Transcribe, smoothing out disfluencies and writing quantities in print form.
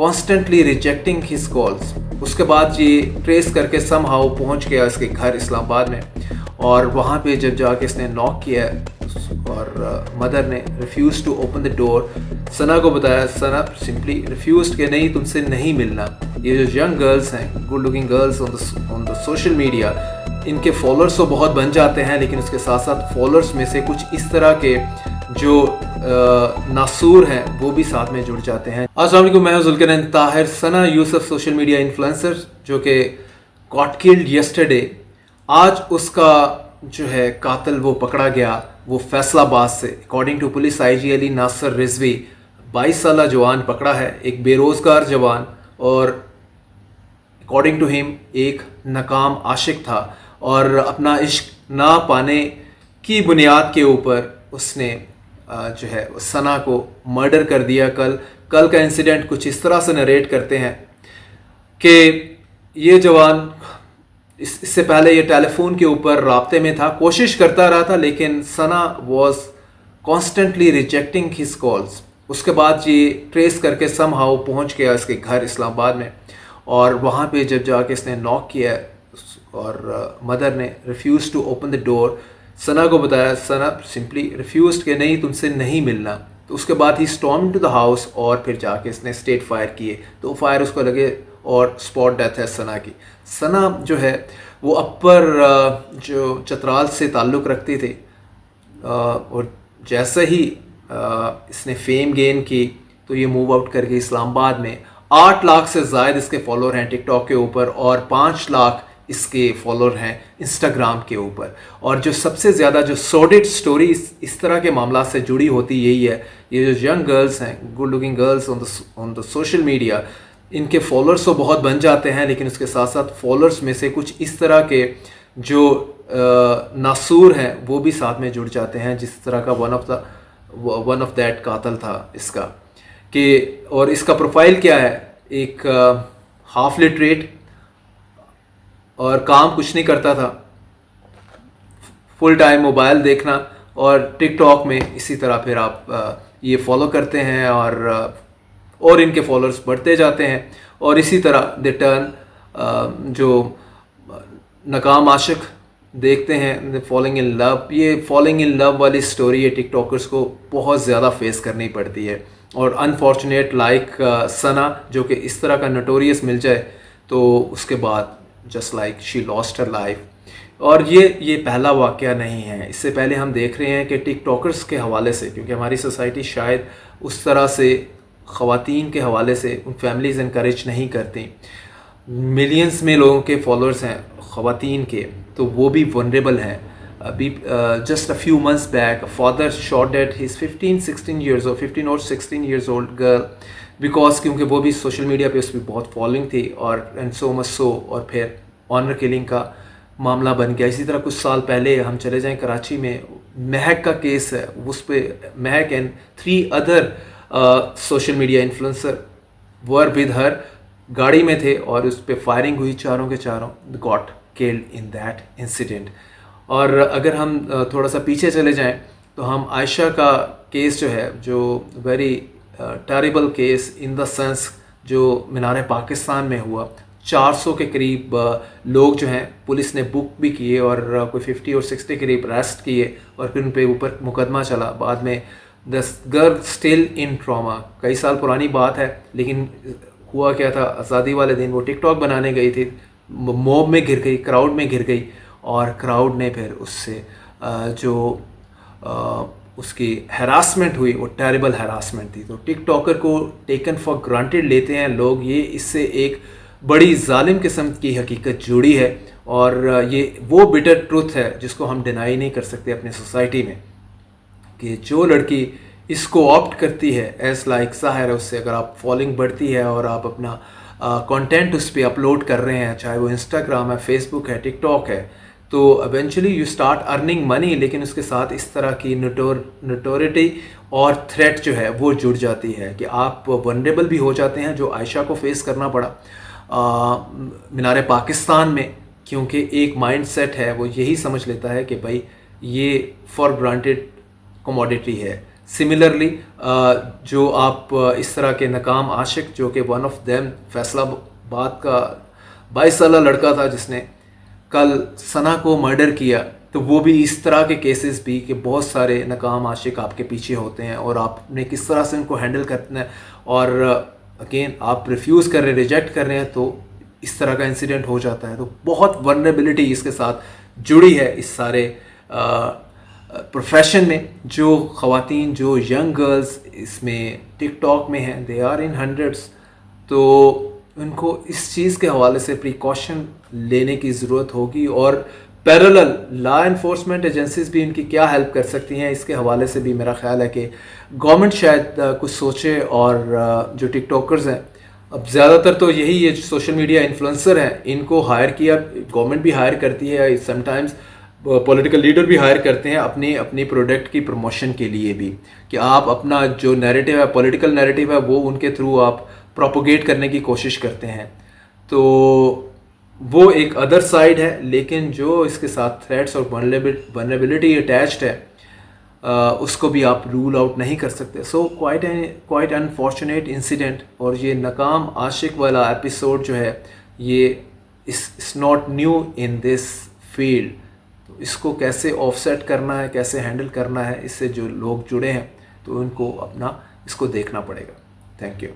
Constantly rejecting his calls. उसके बाद ये ट्रेस करके समहाउ पहुंच गया इसके घर इस्लामाबाद में, और वहाँ पे जब जाके इसने नॉक किया और मदर ने refuse to open the door. Sana को बताया, सना सिंपली रिफ्यूज़ कि नहीं, तुमसे नहीं मिलना। ये जो यंग गर्ल्स हैं, good looking girls on the social media, इनके फॉलोअर्स तो बहुत बन जाते हैं, लेकिन उसके साथ साथ फॉलोअर्स में से कुछ इस तरह के जो नासूर हैं वो भी साथ में जुड़ जाते हैं। अस्सलाम वालेकुम, मैं हूं जुल्करनैन ताहिर। सना यूसुफ सोशल मीडिया इन्फ्लुएंसर जो कि गॉट किल्ड यस्टरडे, आज उसका जो है कातिल वो पकड़ा गया, वो फैसलाबाद से। According to police IG Ali Nasir Rizvi 22 साल जवान पकड़ा है, एक बेरोज़गार जवान, और अकॉर्डिंग टू हिम एक नाकाम आशिक था, और अपना इश्क ना पाने की बुनियाद के ऊपर उसने जो है सना को मर्डर कर दिया। कल का इंसिडेंट कुछ इस तरह से नरेट करते हैं कि ये जवान इससे पहले ये टेलीफोन के ऊपर राब्ते में था, कोशिश करता रहा था, लेकिन Sana was constantly rejecting his calls. उसके बाद ये ट्रेस करके समहाउ पहुंच गया इसके घर इस्लामाबाद में, और वहाँ पे जब जाके इसने नॉक किया और मदर ने refuse to open the door. Sana को बताया, सना सिंपली रिफ्यूज़ कि नहीं, तुमसे नहीं मिलना। तो उसके बाद ही स्टॉर्म टू द हाउस, और फिर जाके इसने स्टेट फायर किए, तो फायर उसको लगे और स्पॉट डेथ है सना की। सना जो है वो अपर जो चतराल से ताल्लुक़ रखती थी, और जैसे ही इसने फेम गेन की तो ये मूव आउट कर गई इस्लामाबाद में। 8 लाख से ज़ायद इसके फॉलोअर हैं टिकटॉक के ऊपर, और 5 लाख इसके फॉलोअर हैं इंस्टाग्राम के ऊपर। और जो सबसे ज़्यादा जो सॉर्डेड स्टोरी इस तरह के मामला से जुड़ी होती यही है, ये जो यंग गर्ल्स हैं, good looking girls on the social media, इनके फॉलोअर्स तो बहुत बन जाते हैं, लेकिन उसके साथ साथ फॉलोअर्स में से कुछ इस तरह के जो नासूर हैं वो भी साथ में जुड़ जाते हैं, जिस तरह का वन ऑफ दैट कातल था इसका। कि और इसका प्रोफाइल क्या है, एक हाफ लिटरेट, और काम कुछ नहीं करता था, फुल टाइम मोबाइल देखना, और टिकटॉक में इसी तरह फिर आप ये फॉलो करते हैं, और इनके फॉलोअर्स बढ़ते जाते हैं, और इसी तरह दे टर्न जो नाकाम आशिक देखते हैं, फॉलिंग इन लव। ये फॉलिंग इन लव वाली स्टोरी ये टिकटॉकर्स को बहुत ज़्यादा फेस करनी पड़ती है, और अनफॉर्चुनेट लाइक सना जो कि इस तरह का नोटोरियस मिल जाए तो उसके बाद just like she lost her life. और ये पहला वाक़या नहीं है, इससे पहले हम देख रहे हैं कि टिकटॉकर्स के हवाले से, क्योंकि हमारी सोसाइटी शायद उस तरह से ख़वातीन के हवाले से उन फैमिलीज़ इनकरेज नहीं करती। मिलियंस में लोगों के फॉलोअर्स हैं ख़वातीन के, तो वो भी वनरेबल हैं। अभी just a few months back father shot dead his 15 और 16 ईयर्स ओल्ड गर्ल, बिकॉज क्योंकि वो भी सोशल मीडिया पे उसकी बहुत फॉलोइंग थी, और एंड सो मच सो, और फिर ऑनर किलिंग का मामला बन गया। इसी तरह कुछ साल पहले हम चले जाएं कराची में, महक का केस है, उस पर महक and 3 other social media influencer were with her, गाड़ी में थे, और उस पर फायरिंग हुई, चारों के चारों got killed in that incident. और अगर हम थोड़ा सा पीछे चले जाएं तो हम आयशा का केस जो है, जो very terrible case in the sense जो मीनार पाकिस्तान में हुआ, 400 के करीब लोग जो हैं पुलिस ने बुक भी किए, और कोई 50 और 60 के करीब अरेस्ट किए, और फिर उन पे ऊपर मुकदमा चला। बाद में the girl still in trauma, कई साल पुरानी बात है, लेकिन हुआ क्या था, आज़ादी वाले दिन वो टिकटॉक बनाने गई थी, मॉब में घिर गई, क्राउड में घिर गई, और क्राउड ने फिर उससे उसकी हैरासमेंट हुई, वो टेरिबल हैरासमेंट थी। तो टिकटॉकर को टेकन फॉर ग्रांटेड लेते हैं लोग, ये इससे एक बड़ी जालिम किस्म की हकीकत जुड़ी है, और ये वो बिटर ट्रुथ है जिसको हम डिनाई नहीं कर सकते अपनी सोसाइटी में, कि जो लड़की इसको ऑप्ट करती है एज लाइक ज़ाहिर है उससे अगर आप फॉलोइंग बढ़ती है और आप अपना कंटेंट उस पर अपलोड कर रहे हैं, चाहे वो इंस्टाग्राम है, फेसबुक है, टिकटॉक है, तो eventually you start earning money. लेकिन उसके साथ इस तरह की नोटोरिटी और थ्रेट जो है वो जुड़ जाती है कि आप वनरेबल भी हो जाते हैं, जो आयशा को फेस करना पड़ा मीनार पाकिस्तान में, क्योंकि एक माइंड सेट है वो यही समझ लेता है कि भाई ये फॉर ग्रांटेड कमोडिटी है, सिमिलरली जो आप इस तरह के नाकाम आशिक, जो कि वन ऑफ देम फैसलाबाद का 22 साल लड़का था जिसने कल सना को मर्डर किया, तो वो भी इस तरह के केसेस भी कि बहुत सारे नाकाम आशिक आपके पीछे होते हैं और आपने किस तरह से उनको हैंडल करना है, और अगेन आप रिफ्यूज़ कर रहे हैं, रिजेक्ट कर रहे हैं, तो इस तरह का इंसिडेंट हो जाता है। तो बहुत वल्नरेबिलिटी इसके साथ जुड़ी है इस सारे प्रोफेशन में। जो ख़वातीन, जो यंग गर्ल्स इसमें टिकटॉक में हैं, दे आर इन हंड्रेड्स, तो उनको इस चीज़ के हवाले से प्रिकॉशन लेने की ज़रूरत होगी। और पैरेलल लॉ एनफोर्समेंट एजेंसीज भी इनकी क्या हेल्प कर सकती हैं, इसके हवाले से भी मेरा ख्याल है कि गवर्नमेंट शायद कुछ सोचे। और जो टिकटॉकर्स हैं, अब ज़्यादातर तो यही ये सोशल मीडिया इन्फ्लुएंसर हैं, इनको हायर किया, गवर्नमेंट भी हायर करती है, समटाइम्स पॉलिटिकल लीडर भी हायर करते हैं अपनी प्रोडक्ट की प्रमोशन के लिए भी, कि आप अपना जो नैरेटिव है, पॉलिटिकल नैरेटिव है, वो उनके थ्रू आप प्रोपोगेट करने की कोशिश करते हैं। तो वो एक अदर साइड है, लेकिन जो इसके साथ थ्रेट्स और वल्नरेबिलिटी अटैच्ड है, उसको भी आप रूल आउट नहीं कर सकते। So quite unfortunate incident. और ये नाकाम आशिक वाला एपिसोड जो है, ये इस not new in this field. तो इसको कैसे ऑफसेट करना है, कैसे हैंडल करना है, इससे जो लोग जुड़े हैं तो उनको अपना इसको देखना पड़ेगा। Thank you.